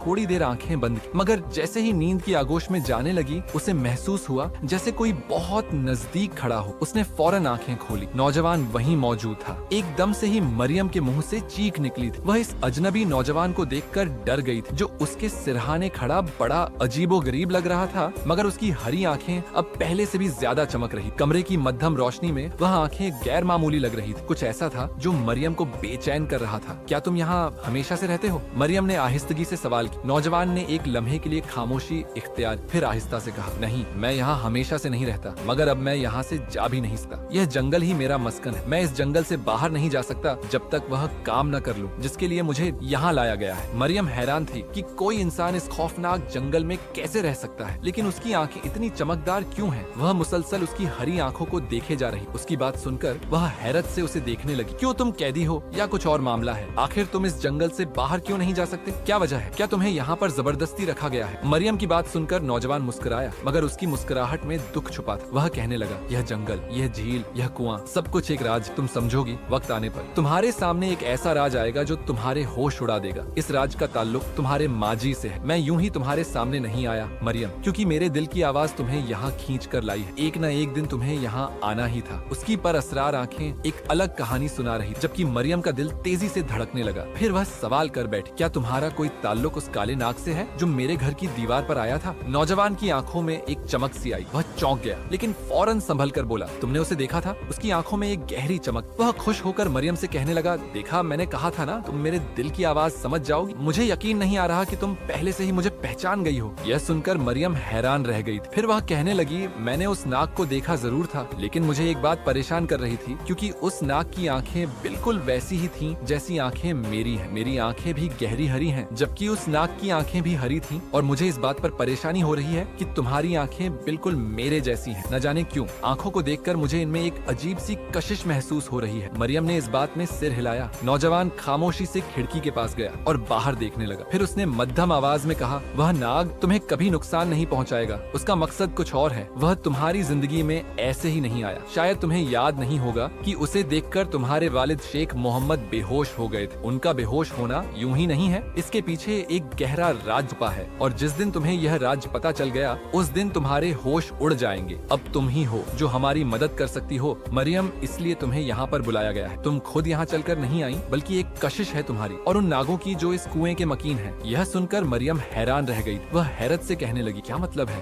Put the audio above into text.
थोड़ी देर आंखें बंद की, मगर जैसे ही नींद की आगोश में जाने लगी उसे महसूस हुआ जैसे कोई बहुत नजदीक खड़ा हो। उसने फौरन आंखें खोली। नौजवान वहीं मौजूद था। एकदम से ही मरियम के मुंह से चीख निकली थी। वह इस अजनबी नौजवान को देखकर डर गई थी, जो उसके सिरहाने खड़ा बड़ा अजीबोगरीब लग रहा था, मगर उसकी हरी आंखें अब पहले से भी ज्यादा चमक रही। कमरे की मध्यम रोशनी में वह आंखें गैर मामूली लग रही थी। कुछ ऐसा था जो मरियम को बेचैन कर रहा था। क्या तुम यहाँ हमेशा से रहते हो? मरियम ने आहिस्तगी से सवाल किया। नौजवान ने एक लम्हे के लिए खामोशी इख्तियार, फिर आहिस्ता से कहा, नहीं, मैं यहाँ हमेशा से नहीं रहता, मगर अब मैं यहाँ से जा भी नहीं सकता। यह जंगल ही मेरा मस्कन है। मैं इस जंगल से बाहर नहीं जा सकता जब तक वह काम न कर लूं जिसके लिए मुझे यहाँ लाया गया है। मरियम हैरान थी कि कोई इंसान इस खौफनाक जंगल में कैसे रह सकता है, लेकिन उसकी आंखें इतनी चमकदार क्यों हैं? वह मुसलसल उसकी हरी आंखों को देखे जा रही। उसकी बात सुनकर वह हैरत से उसे देखने लगी। क्यों, तुम कैदी हो या कुछ और मामला है? आखिर तुम इस जंगल से बाहर क्यों नहीं जा सकते? क्या वजह है? क्या तुम्हें यहाँ पर जबरदस्ती रखा गया है? मरियम की बात सुनकर नौजवान मुस्कुराया, मगर उसकी मुस्कुराहट में दुख छुपा था। वह कहने लगा, यह जंगल, यह झील, यह कुआं, सब कुछ एक राज। तुम समझोगी, वक्त आने पर तुम्हारे सामने एक ऐसा राज आएगा जो तुम्हारे होश उड़ा देगा। इस राज का ताल्लुक तुम्हारे माजी से है। मैं यूं ही तुम्हारे सामने नहीं आया मरियम, क्योंकि मेरे दिल की आवाज तुम्हें यहाँ खींच कर लाई है। एक न एक दिन तुम्हें यहाँ आना ही था। उसकी पर असरार आंखें एक अलग कहानी सुना रही, जबकि मरियम का दिल तेजी से धड़कने लगा। फिर वह सवाल कर बैठी, क्या तुम्हारा कोई ताल्लुक उस काले नाग से है जो मेरे घर की दीवार पर आया था? नौजवान की आंखों में एक चमक सी आई। वह चौंक गया, लेकिन फौरन संभल कर बोला, तुमने उसे देखा था? उसकी आंखों में एक गहरी चमक। वह खुश होकर मरियम से कहने लगा, देखा, मैंने कहा था ना, तुम मेरे दिल की आवाज समझ जाओगी। मुझे यकीन नहीं आ रहा कि तुम पहले से ही मुझे पहचान गई हो। यह सुनकर मरियम हैरान रह गई थी। फिर वह कहने लगी, मैंने उस नाग को देखा जरूर था, लेकिन मुझे एक बात परेशान कर रही थी, क्योंकि उस नाग की आंखें बिल्कुल वैसी ही थीं जैसी आंखें मेरी हैं। मेरी आंखें भी गहरी हरी हैं, जबकि उस नाग की आंखें भी हरी थीं, और मुझे इस बात पर परेशानी हो रही है कि तुम्हारी आंखें बिल्कुल मेरे जैसी हैं। न जाने क्यों आंखों को देखकर मुझे इनमें एक अजीब सी कशिश महसूस हो रही है। मरियम ने इस बात में सिर हिलाया। नौजवान खामोशी से खिड़की के पास गया और बाहर देखने लगा। फिर उसने मध्यम आवाज में कहा, वह नाग तुम्हें कभी नुकसान नहीं पहुंचाएगा। उसका मकसद कुछ और है। वह तुम्हारी जिंदगी में ऐसे ही नहीं आया। शायद तुम्हें याद नहीं होगा कि उसे देखकर तुम्हारे वालिद शेख मोहम्मद बेहोश हो गए थे। उनका बेहोश होना यूं ही नहीं है, इसके पीछे एक गहरा राज छुपा है, और जिस दिन तुम्हें यह राज पता चल गया उस दिन तुम्हारे होश उड़ जाएंगे। अब तुम ही हो जो हमारी मदद कर सकती हो मरियम, इसलिए तुम्हें यहाँ पर बुलाया गया है। तुम खुद यहाँ चलकर नहीं आई, बल्कि एक कशिश है तुम्हारी और उन नागों की जो इस कुएं के मकीन है। यह सुनकर मरियम हैरान रह गई। वह हैरत से कहने लगी, क्या मतलब है?